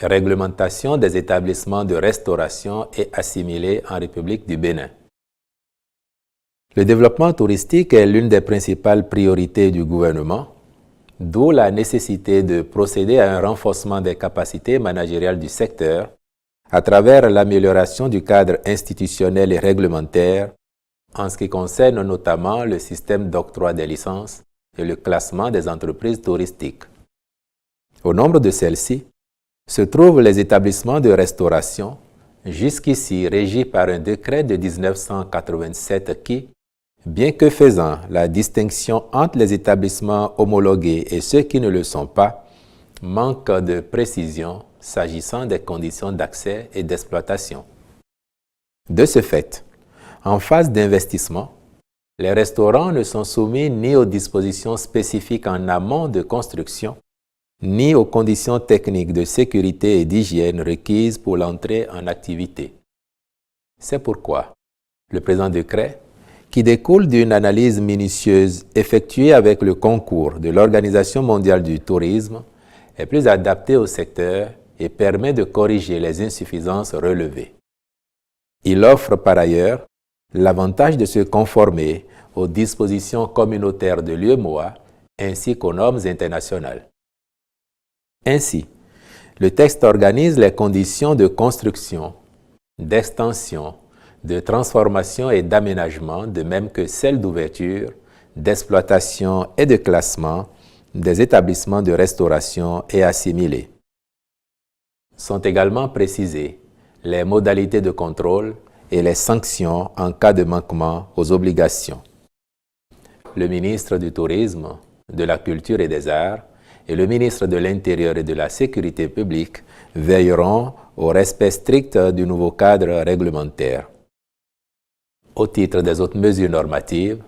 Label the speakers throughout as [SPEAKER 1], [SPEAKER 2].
[SPEAKER 1] Réglementation des établissements de restauration et assimilés en République du Bénin. Le développement touristique est l'une des principales priorités du gouvernement, d'où la nécessité de procéder à un renforcement des capacités managériales du secteur à travers l'amélioration du cadre institutionnel et réglementaire en ce qui concerne notamment le système d'octroi des licences et le classement des entreprises touristiques. Au nombre de celles-ci se trouvent les établissements de restauration, jusqu'ici régis par un décret de 1987 qui, bien que faisant la distinction entre les établissements homologués et ceux qui ne le sont pas, manque de précision s'agissant des conditions d'accès et d'exploitation. De ce fait, en phase d'investissement, les restaurants ne sont soumis ni aux dispositions spécifiques en amont de construction, ni aux conditions techniques de sécurité et d'hygiène requises pour l'entrée en activité. C'est pourquoi le présent décret, qui découle d'une analyse minutieuse effectuée avec le concours de l'Organisation mondiale du tourisme, est plus adapté au secteur et permet de corriger les insuffisances relevées. Il offre par ailleurs l'avantage de se conformer aux dispositions communautaires de l'UEMOA ainsi qu'aux normes internationales. Ainsi, le texte organise les conditions de construction, d'extension, de transformation et d'aménagement, de même que celles d'ouverture, d'exploitation et de classement des établissements de restauration et assimilés. Sont également précisées les modalités de contrôle et les sanctions en cas de manquement aux obligations. Le ministre du Tourisme, de la Culture et des Arts et le ministre de l'Intérieur et de la Sécurité publique veilleront au respect strict du nouveau cadre réglementaire. Au titre des autres mesures normatives,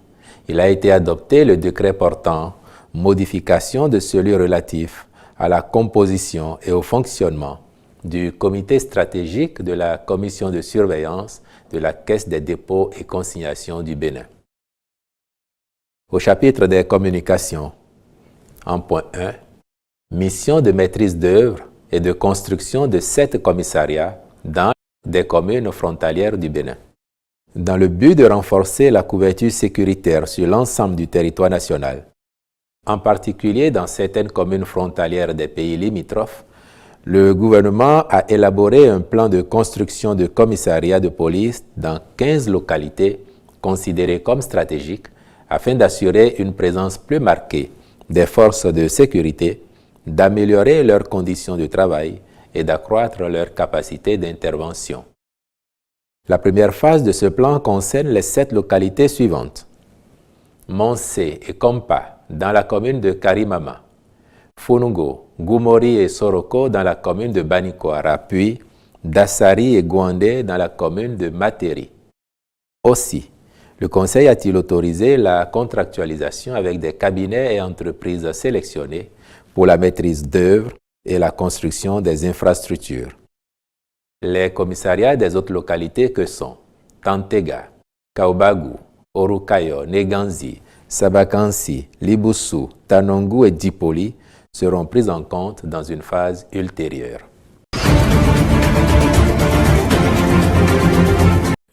[SPEAKER 1] il a été adopté le décret portant modification de celui relatif à la composition et au fonctionnement du comité stratégique de la commission de surveillance de la Caisse des dépôts et consignations du Bénin. Au chapitre des communications, en point 1, mission de maîtrise d'œuvre et de construction de 7 commissariats dans des communes frontalières du Bénin. Dans le but de renforcer la couverture sécuritaire sur l'ensemble du territoire national, en particulier dans certaines communes frontalières des pays limitrophes, le gouvernement a élaboré un plan de construction de commissariats de police dans 15 localités considérées comme stratégiques afin d'assurer une présence plus marquée des forces de sécurité, d'améliorer leurs conditions de travail et d'accroître leur capacité d'intervention. La première phase de ce plan concerne les 7 localités suivantes. Monsé et Kompa dans la commune de Karimama, Funungo, Gumori et Soroko dans la commune de Banikoara, puis Dassari et Gouandé dans la commune de Materi. Aussi, le Conseil a-t-il autorisé la contractualisation avec des cabinets et entreprises sélectionnés pour la maîtrise d'œuvre et la construction des infrastructures. Les commissariats des autres localités que sont Tantega, Kaobagu, Orukayo, Neganzi, Sabakansi, Libusu, Tanongu et Dipoli seront pris en compte dans une phase ultérieure.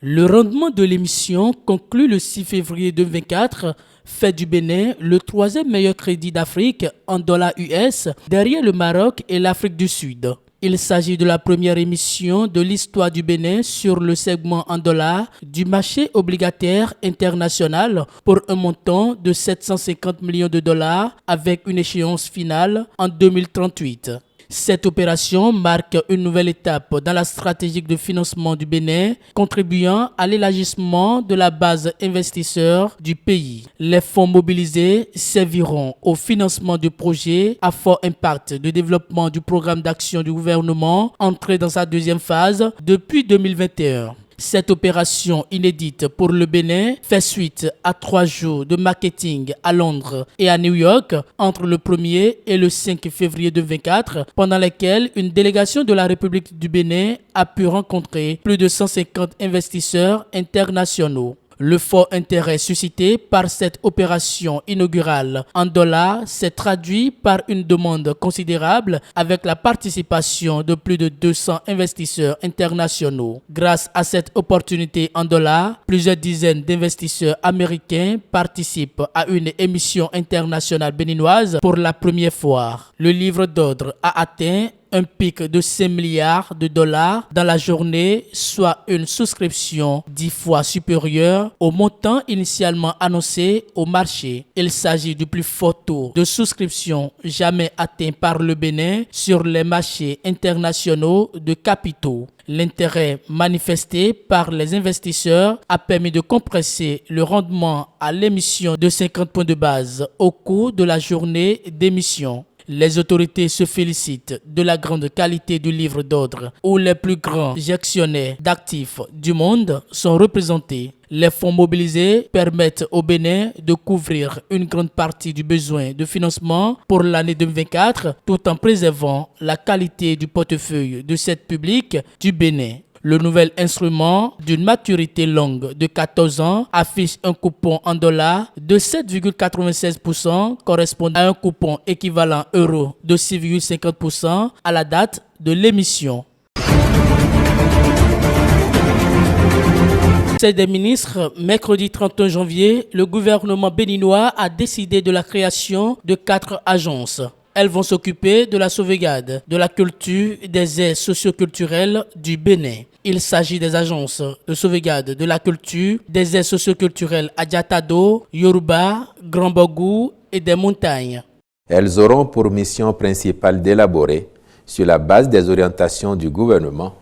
[SPEAKER 2] Le rendement de l'émission conclut le 6 février 2024 fait du Bénin le 3e meilleur crédit d'Afrique en dollars US derrière le Maroc et l'Afrique du Sud. Il s'agit de la première émission de l'histoire du Bénin sur le segment en dollars du marché obligataire international pour un montant de 750 millions de dollars avec une échéance finale en 2038. Cette opération marque une nouvelle étape dans la stratégie de financement du Bénin, contribuant à l'élargissement de la base investisseur du pays. Les fonds mobilisés serviront au financement du projet à fort impact de développement du programme d'action du gouvernement, entré dans sa 2e phase depuis 2021. Cette opération inédite pour le Bénin fait suite à 3 jours de marketing à Londres et à New York entre le 1er et le 5 février 2024, pendant lesquels une délégation de la République du Bénin a pu rencontrer plus de 150 investisseurs internationaux. Le fort intérêt suscité par cette opération inaugurale en dollars s'est traduit par une demande considérable avec la participation de plus de 200 investisseurs internationaux. Grâce à cette opportunité en dollars, plusieurs dizaines d'investisseurs américains participent à une émission internationale béninoise pour la première fois. Le livre d'ordre a atteint un pic de 5 milliards de dollars dans la journée, soit une souscription 10 fois supérieure au montant initialement annoncé au marché. Il s'agit du plus fort taux de souscription jamais atteint par le Bénin sur les marchés internationaux de capitaux. L'intérêt manifesté par les investisseurs a permis de compresser le rendement à l'émission de 50 points de base au cours de la journée d'émission. Les autorités se félicitent de la grande qualité du livre d'ordre où les plus grands gestionnaires d'actifs du monde sont représentés. Les fonds mobilisés permettent au Bénin de couvrir une grande partie du besoin de financement pour l'année 2024 tout en préservant la qualité du portefeuille de cette publique du Bénin. Le nouvel instrument d'une maturité longue de 14 ans affiche un coupon en dollars de 7,96% correspondant à un coupon équivalent euro de 6,50% à la date de l'émission. Conseil des ministres, mercredi 31 janvier, le gouvernement béninois a décidé de la création de 4 agences. Elles vont s'occuper de la sauvegarde de la culture et des aires socioculturelles du Bénin. Il s'agit des agences de sauvegarde de la culture, des aires socioculturelles Adjatado, Yoruba, Grand Bogou et des montagnes.
[SPEAKER 1] Elles auront pour mission principale d'élaborer, sur la base des orientations du gouvernement,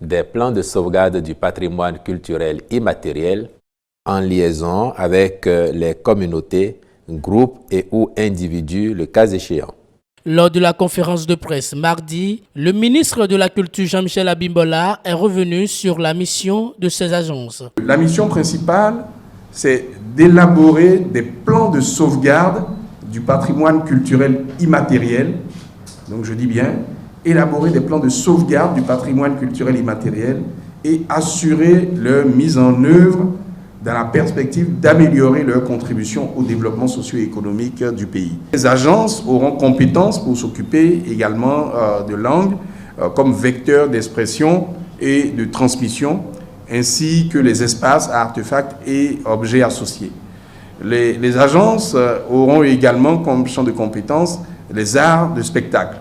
[SPEAKER 1] des plans de sauvegarde du patrimoine culturel immatériel en liaison avec les communautés, groupes et ou individus, le cas échéant.
[SPEAKER 2] Lors de la conférence de presse mardi, le ministre de la Culture Jean-Michel Abimbola est revenu sur la mission de ces agences.
[SPEAKER 3] La mission principale, c'est d'élaborer des plans de sauvegarde du patrimoine culturel immatériel. Donc je dis bien, élaborer des plans de sauvegarde du patrimoine culturel immatériel et assurer leur mise en œuvre dans la perspective d'améliorer leur contribution au développement socio-économique du pays. Les agences auront compétence pour s'occuper également de langues comme vecteur d'expression et de transmission, ainsi que les espaces, artefacts et objets associés. Les agences auront également comme champ de compétences les arts de spectacle.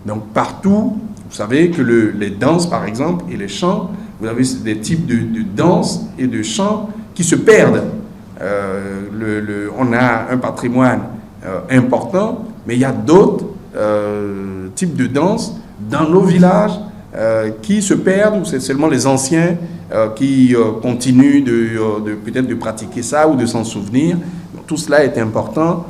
[SPEAKER 3] Donc partout, vous savez que les danses par exemple et les chants, vous avez des types de danses et de chants qui se perdent. On a un patrimoine important, mais il y a d'autres types de danses dans nos villages qui se perdent, ou c'est seulement les anciens qui continuent peut-être de pratiquer ça ou de s'en souvenir. Donc, tout cela est important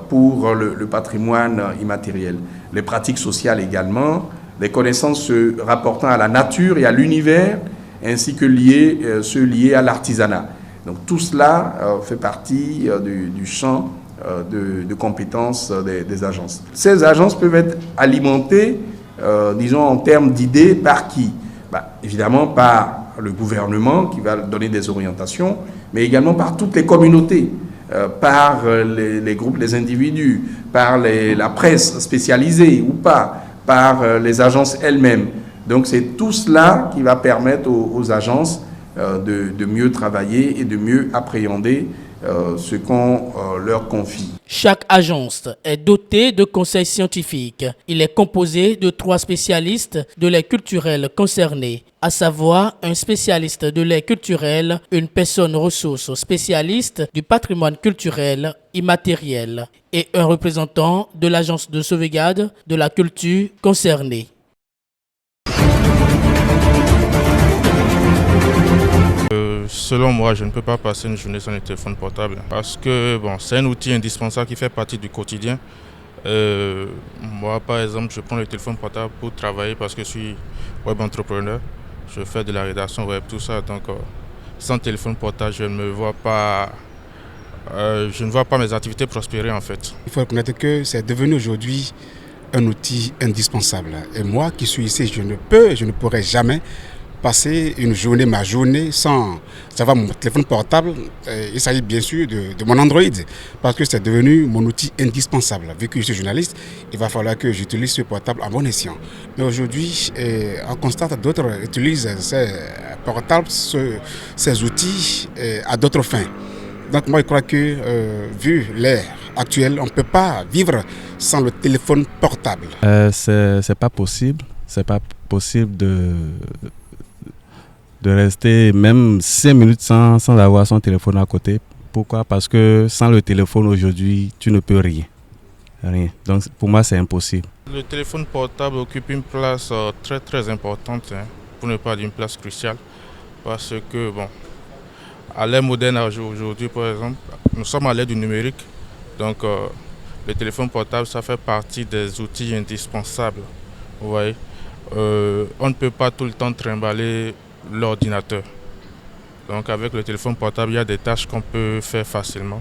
[SPEAKER 3] pour le patrimoine immatériel. Les pratiques sociales également, les connaissances se rapportant à la nature et à l'univers, ainsi que ceux liés à l'artisanat. Donc tout cela fait partie du champ de compétences des agences. Ces agences peuvent être alimentées, disons en termes d'idées, par qui? Évidemment par le gouvernement qui va donner des orientations, mais également par toutes les communautés, par les groupes, les individus, par la presse spécialisée ou pas, par les agences elles-mêmes. Donc c'est tout cela qui va permettre aux agences de mieux travailler et de mieux appréhender ce qu'on leur confie.
[SPEAKER 2] Chaque agence est dotée de conseils scientifiques. Il est composé de 3 spécialistes de l'aire culturelle concernés, à savoir un spécialiste de l'aire culturelle, une personne ressource spécialiste du patrimoine culturel immatériel et un représentant de l'agence de sauvegarde de la culture concernée.
[SPEAKER 4] Selon moi, je ne peux pas passer une journée sans le téléphone portable parce que c'est un outil indispensable qui fait partie du quotidien. Moi, par exemple, je prends le téléphone portable pour travailler parce que je suis web entrepreneur. Je fais de la rédaction web, tout ça. Donc, sans téléphone portable, je ne vois pas mes activités prospérer en fait.
[SPEAKER 5] Il faut reconnaître que c'est devenu aujourd'hui un outil indispensable. Et moi qui suis ici, je ne pourrai jamais passer une journée, ma journée, sans avoir mon téléphone portable. Il s'agit bien sûr de mon Android, parce que c'est devenu mon outil indispensable. Vu que je suis journaliste, il va falloir que j'utilise ce portable à bon escient. Mais aujourd'hui, on constate que d'autres utilisent ces portables, ces outils à d'autres fins. Donc moi, je crois que, vu l'ère actuelle, on ne peut pas vivre sans le téléphone portable.
[SPEAKER 6] C'est pas possible. C'est pas possible de rester même 5 minutes sans avoir son téléphone à côté. Pourquoi? Parce que sans le téléphone aujourd'hui, tu ne peux rien. Rien. Donc pour moi, c'est impossible.
[SPEAKER 4] Le téléphone portable occupe une place très très importante, pour ne pas dire une place cruciale. Parce que, bon, à l'ère moderne aujourd'hui, par exemple, nous sommes à l'ère du numérique. Donc le téléphone portable, ça fait partie des outils indispensables. Vous voyez, on ne peut pas tout le temps trimballer l'ordinateur. Donc avec le téléphone portable, il y a des tâches qu'on peut faire facilement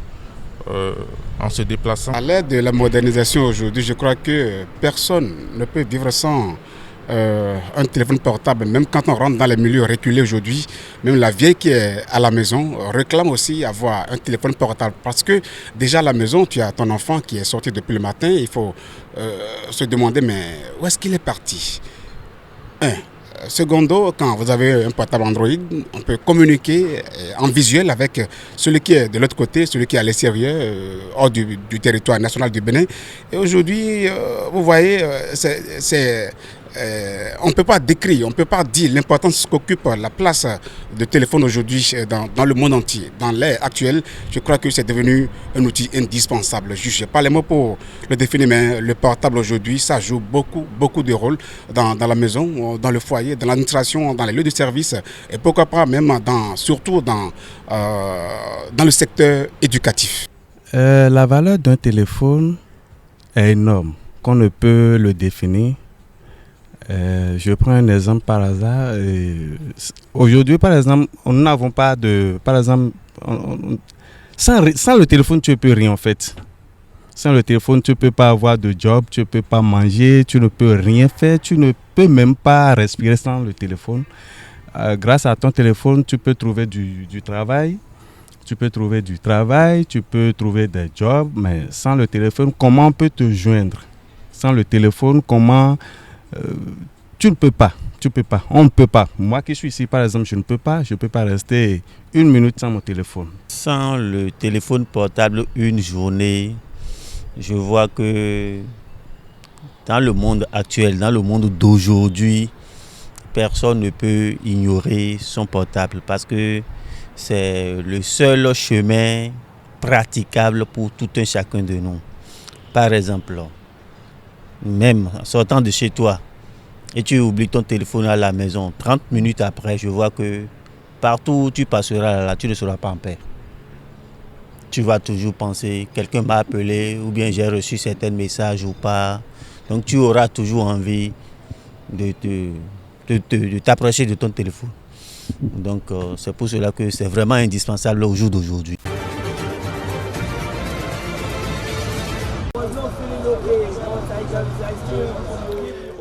[SPEAKER 4] en se déplaçant.
[SPEAKER 5] À l'ère de la modernisation aujourd'hui, je crois que personne ne peut vivre sans un téléphone portable. Même quand on rentre dans les milieux reculés aujourd'hui, même la vieille qui est à la maison réclame aussi avoir un téléphone portable. Parce que déjà à la maison, tu as ton enfant qui est sorti depuis le matin, il faut se demander mais où est-ce qu'il est parti? Secondo, quand vous avez un portable Android, on peut communiquer en visuel avec celui qui est de l'autre côté, celui qui est à l'extérieur, hors du territoire national du Bénin. Et aujourd'hui, vous voyez, on ne peut pas décrire, on ne peut pas dire l'importance qu'occupe la place de téléphone aujourd'hui dans le monde entier. Dans l'ère actuelle, je crois que c'est devenu un outil indispensable. Je n'ai pas les mots pour le définir, mais le portable aujourd'hui, ça joue beaucoup de rôles dans la maison, dans le foyer, dans l'administration, dans les lieux de service et pourquoi pas même surtout dans le secteur éducatif.
[SPEAKER 6] La valeur d'un téléphone est énorme, qu'on ne peut le définir. Je prends un exemple par hasard. Aujourd'hui, par exemple, nous n'avons pas de... Par exemple, sans le téléphone, tu ne peux rien en fait. Sans le téléphone, tu ne peux pas avoir de job, tu ne peux pas manger, tu ne peux rien faire, tu ne peux même pas respirer sans le téléphone. Grâce à ton téléphone, tu peux trouver du travail. Tu peux trouver du travail, tu peux trouver des jobs, mais sans le téléphone, comment on peut te joindre? Sans le téléphone, comment... tu ne peux pas, on ne peut pas. Moi qui suis ici par exemple, je ne peux pas rester 1 minute sans mon téléphone.
[SPEAKER 7] Sans le téléphone portable une journée, je vois que dans le monde actuel, dans le monde d'aujourd'hui, personne ne peut ignorer son portable parce que c'est le seul chemin praticable pour tout un chacun de nous. Par exemple, même en sortant de chez toi et tu oublies ton téléphone à la maison, 30 minutes après, je vois que partout où tu passeras là, tu ne seras pas en paix. Tu vas toujours penser, quelqu'un m'a appelé ou bien j'ai reçu certains messages ou pas. Donc tu auras toujours envie de t'approcher de ton téléphone. Donc c'est pour cela que c'est vraiment indispensable au jour d'aujourd'hui.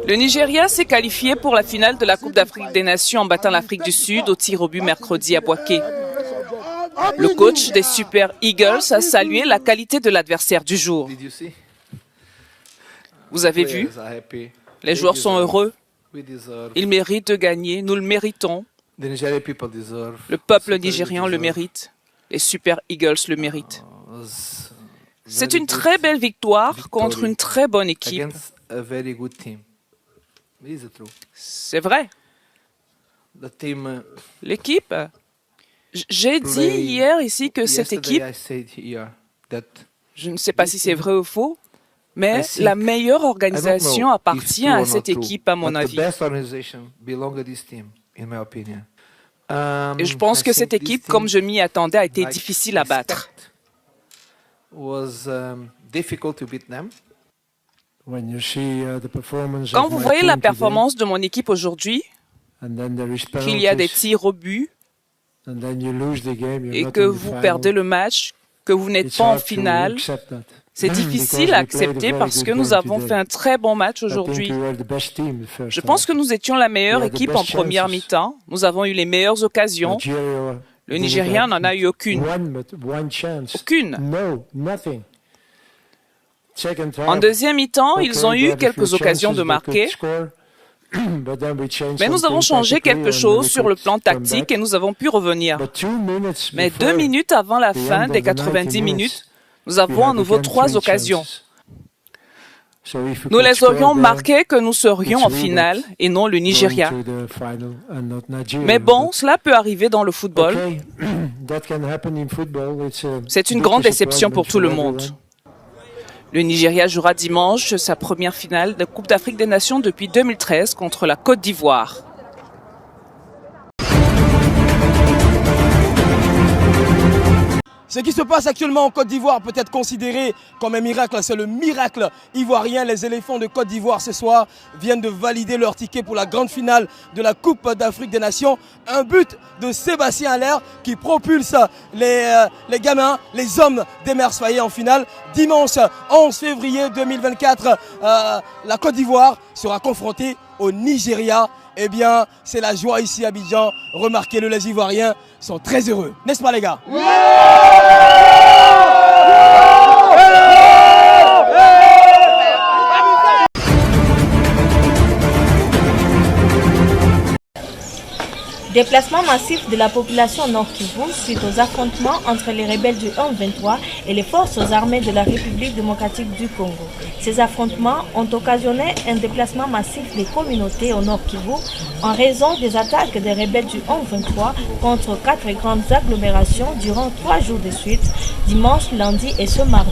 [SPEAKER 8] Le Nigeria s'est qualifié pour la finale de la Coupe d'Afrique des Nations en battant l'Afrique du Sud au tir au but mercredi à Bouaké. Le coach des Super Eagles a salué la qualité de l'adversaire du jour. Vous avez vu? Les joueurs sont heureux. Ils méritent de gagner. Nous le méritons. Le peuple nigérian le mérite. Les Super Eagles le méritent. C'est une très belle victoire contre une très bonne équipe. C'est vrai. L'équipe, j'ai dit hier ici que cette équipe, je ne sais pas si c'est vrai ou faux, mais la meilleure organisation appartient à cette équipe, à mon avis. Et je pense que cette équipe, comme je m'y attendais, a été difficile à battre. Quand vous voyez la performance de mon équipe aujourd'hui, qu'il y a des tirs au but et que vous perdez le match, que vous n'êtes pas en finale, C'est difficile à accepter parce que nous avons fait un très bon match aujourd'hui. Je pense que nous étions la meilleure équipe en première mi-temps. Nous avons eu les meilleures occasions. Le Nigeria n'en a eu aucune. Aucune. En deuxième mi-temps, ils ont eu quelques occasions de marquer. Mais nous avons changé quelque chose sur le plan tactique et nous avons pu revenir. Mais 2 minutes avant la fin des 90 minutes, nous avons à nouveau 3 occasions. Nous les aurions marquées que nous serions en finale et non le Nigeria. Mais bon, cela peut arriver dans le football. C'est une grande déception pour tout le monde. Le Nigeria jouera dimanche sa première finale de Coupe d'Afrique des Nations depuis 2013 contre la Côte d'Ivoire.
[SPEAKER 9] Ce qui se passe actuellement en Côte d'Ivoire peut être considéré comme un miracle. C'est le miracle ivoirien. Les éléphants de Côte d'Ivoire ce soir viennent de valider leur ticket pour la grande finale de la Coupe d'Afrique des Nations. Un but de Sébastien Haller qui propulse les gamins, les hommes d'Emersfaye en finale. Dimanche 11 février 2024, la Côte d'Ivoire sera confrontée au Nigeria. Eh bien, c'est la joie ici à Abidjan. Remarquez-le, les Ivoiriens sont très heureux. N'est-ce pas, les gars?
[SPEAKER 10] Déplacement massif de la population nord-Kivu suite aux affrontements entre les rebelles du 1-23 et les forces armées de la République démocratique du Congo. Ces affrontements ont occasionné un déplacement massif des communautés au nord-Kivu en raison des attaques des rebelles du 1-23 contre 4 grandes agglomérations durant 3 jours de suite, dimanche, lundi et ce mardi.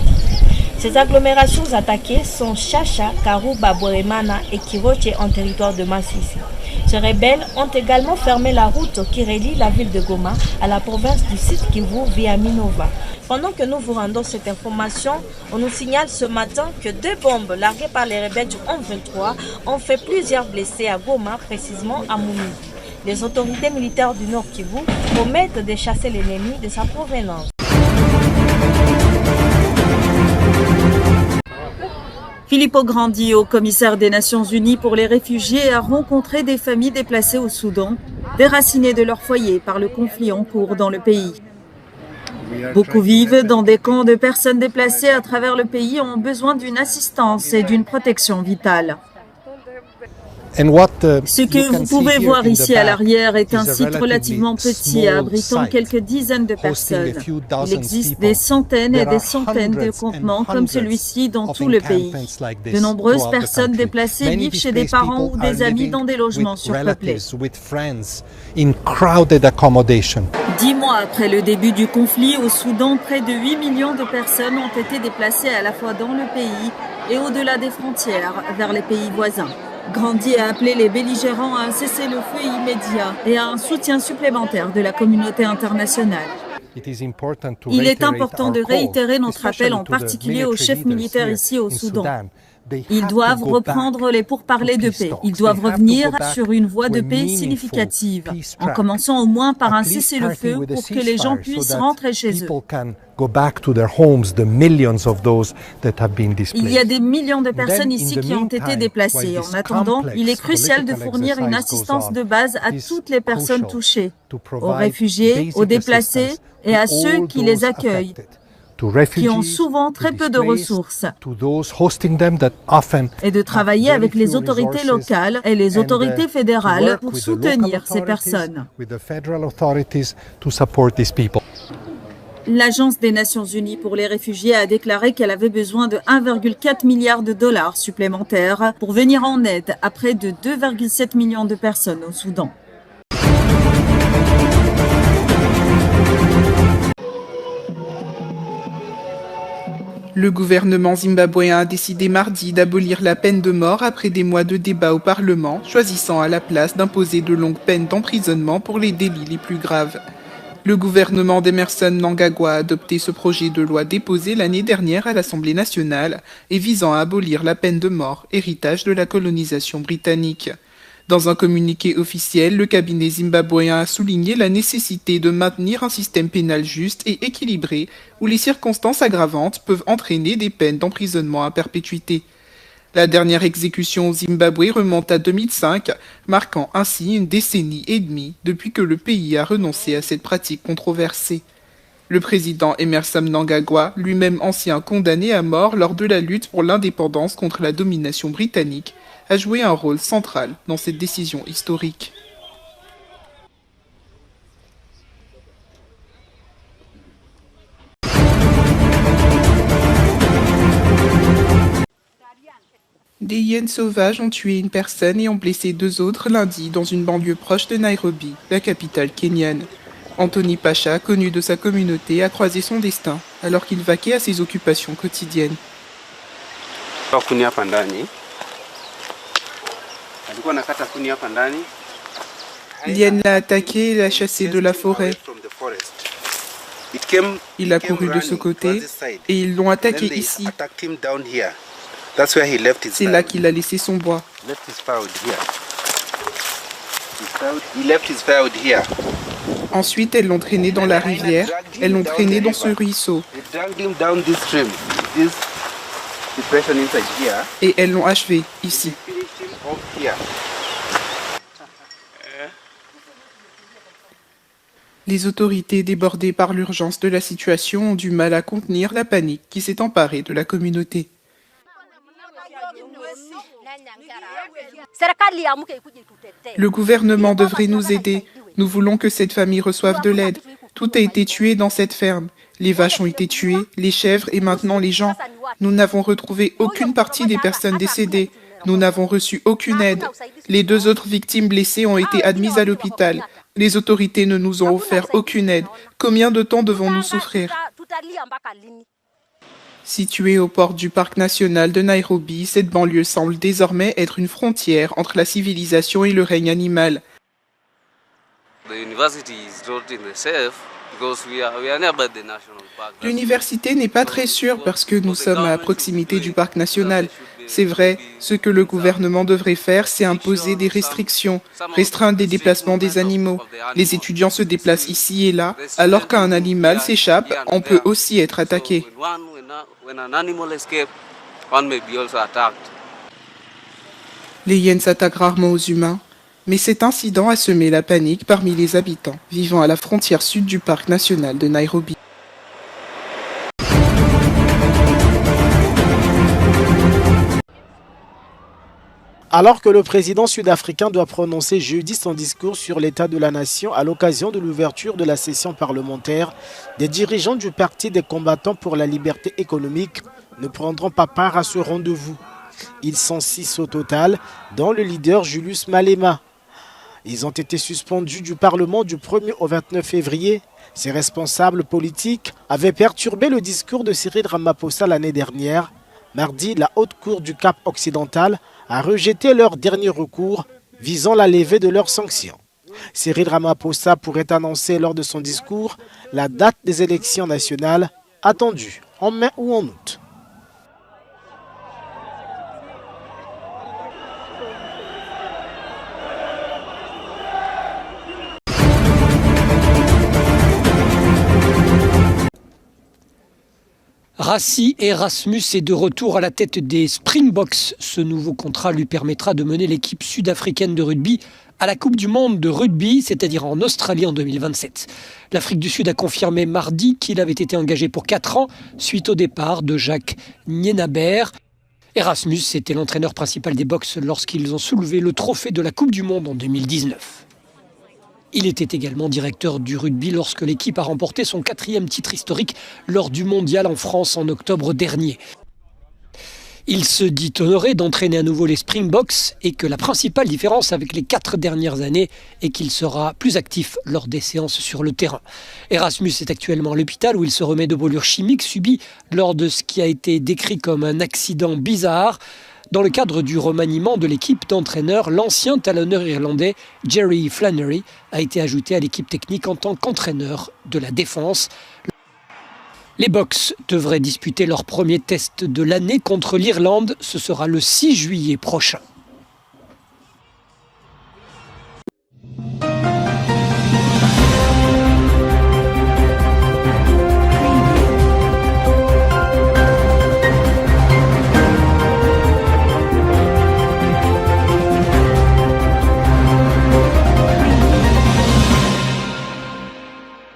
[SPEAKER 10] Ces agglomérations attaquées sont Chacha, Karouba, Boremana et Kiroche en territoire de Massissi. Ces rebelles ont également fermé la route qui relie la ville de Goma à la province du Sud Kivu via Minova. Pendant que nous vous rendons cette information, on nous signale ce matin que 2 bombes larguées par les rebelles du 1-23 ont fait plusieurs blessés à Goma, précisément à Mouni. Les autorités militaires du Nord Kivu promettent de chasser l'ennemi de sa provenance.
[SPEAKER 11] Filippo Grandi, haut commissaire des Nations Unies pour les réfugiés, a rencontré des familles déplacées au Soudan, déracinées de leur foyer par le conflit en cours dans le pays. Beaucoup vivent dans des camps de personnes déplacées à travers le pays et ont besoin d'une assistance et d'une protection vitale. Ce que vous pouvez voir ici à l'arrière est un site relativement petit abritant quelques dizaines de personnes. Il existe des centaines et des centaines de campements comme celui-ci dans tout le pays. De nombreuses personnes déplacées vivent chez des parents ou des amis dans des logements surpeuplés. 10 mois après le début du conflit au Soudan, près de 8 millions de personnes ont été déplacées à la fois dans le pays et au-delà des frontières vers les pays voisins. Grandi a appelé les belligérants à un cessez-le-feu immédiat et à un soutien supplémentaire de la communauté internationale. Il est important de réitérer notre appel en particulier aux chefs militaires ici au Soudan. Ils doivent reprendre les pourparlers de paix. Ils doivent revenir sur une voie de paix significative, en commençant au moins par un cessez-le-feu pour que les gens puissent rentrer chez eux. Il y a des millions de personnes ici qui ont été déplacées. En attendant, il est crucial de fournir une assistance de base à toutes les personnes touchées, aux réfugiés, aux déplacés et à ceux qui les accueillent, qui ont souvent très peu de ressources, et de travailler avec les autorités locales et les autorités fédérales pour soutenir ces personnes. L'Agence des Nations Unies pour les réfugiés a déclaré qu'elle avait besoin de 1,4 milliard de dollars supplémentaires pour venir en aide à près de 2,7 millions de personnes au Soudan.
[SPEAKER 12] Le gouvernement zimbabwéen a décidé mardi d'abolir la peine de mort après des mois de débats au Parlement, choisissant à la place d'imposer de longues peines d'emprisonnement pour les délits les plus graves. Le gouvernement d'Emerson Mnangagwa a adopté ce projet de loi déposé l'année dernière à l'Assemblée nationale et visant à abolir la peine de mort, héritage de la colonisation britannique. Dans un communiqué officiel, le cabinet zimbabwéen a souligné la nécessité de maintenir un système pénal juste et équilibré où les circonstances aggravantes peuvent entraîner des peines d'emprisonnement à perpétuité. La dernière exécution au Zimbabwe remonte à 2005, marquant ainsi une décennie et demie depuis que le pays a renoncé à cette pratique controversée. Le président Emmerson Mnangagwa, lui-même ancien condamné à mort lors de la lutte pour l'indépendance contre la domination britannique, a joué un rôle central dans cette décision historique. Des hyènes sauvages ont tué une personne et ont blessé 2 autres lundi dans une banlieue proche de Nairobi, la capitale kenyane. Anthony Pacha, connu de sa communauté, a croisé son destin alors qu'il vaquait à ses occupations quotidiennes. L'hyène l'a attaqué et l'a chassé de la forêt. Il a couru de ce côté et ils l'ont attaqué ici. C'est là qu'il a laissé son bois. Ensuite, elles l'ont traîné dans la rivière, elles l'ont traîné dans ce ruisseau. Et elles l'ont achevé, ici. Les autorités, débordées par l'urgence de la situation, ont du mal à contenir la panique qui s'est emparée de la communauté. Le gouvernement devrait nous aider. Nous voulons que cette famille reçoive de l'aide. Tout a été tué dans cette ferme. Les vaches ont été tuées, les chèvres et maintenant les gens. Nous n'avons retrouvé aucune partie des personnes décédées. Nous n'avons reçu aucune aide. Les 2 autres victimes blessées ont été admises à l'hôpital. Les autorités ne nous ont offert aucune aide. Combien de temps devons-nous souffrir ? Située aux portes du parc national de Nairobi, cette banlieue semble désormais être une frontière entre la civilisation et le règne animal. L'université n'est pas très sûre parce que nous sommes à proximité du parc national. C'est vrai, ce que le gouvernement devrait faire, c'est imposer des restrictions, restreindre les déplacements des animaux. Les étudiants se déplacent ici et là, alors qu'un animal s'échappe, on peut aussi être attaqué. Les hyènes s'attaquent rarement aux humains, mais cet incident a semé la panique parmi les habitants vivant à la frontière sud du parc national de Nairobi.
[SPEAKER 13] Alors que le président sud-africain doit prononcer jeudi son discours sur l'état de la nation à l'occasion de l'ouverture de la session parlementaire, des dirigeants du Parti des combattants pour la liberté économique ne prendront pas part à ce rendez-vous. Ils sont 6 au total, dont le leader Julius Malema. Ils ont été suspendus du Parlement du 1er au 29 février. Ces responsables politiques avaient perturbé le discours de Cyril Ramaphosa l'année dernière. Mardi, la Haute Cour du Cap occidental a rejeté leur dernier recours visant la levée de leurs sanctions. Cyril Ramaphosa pourrait annoncer lors de son discours la date des élections nationales attendues en mai ou en août.
[SPEAKER 14] Rassi Erasmus est de retour à la tête des Springboks. Ce nouveau contrat lui permettra de mener l'équipe sud-africaine de rugby à la Coupe du Monde de rugby, c'est-à-dire en Australie en 2027. L'Afrique du Sud a confirmé mardi qu'il avait été engagé pour 4 ans suite au départ de Jacques Nienaber. Erasmus était l'entraîneur principal des Boks lorsqu'ils ont soulevé le trophée de la Coupe du Monde en 2019. Il était également directeur du rugby lorsque l'équipe a remporté son 4e titre historique lors du mondial en France en octobre dernier. Il se dit honoré d'entraîner à nouveau les Springboks et que la principale différence avec les 4 dernières années est qu'il sera plus actif lors des séances sur le terrain. Erasmus est actuellement à l'hôpital où il se remet de brûlures chimiques subies lors de ce qui a été décrit comme un accident bizarre. Dans le cadre du remaniement de l'équipe d'entraîneurs, l'ancien talonneur irlandais Jerry Flannery a été ajouté à l'équipe technique en tant qu'entraîneur de la défense. Les Boks devraient disputer leur premier test de l'année contre l'Irlande. Ce sera le 6 juillet prochain.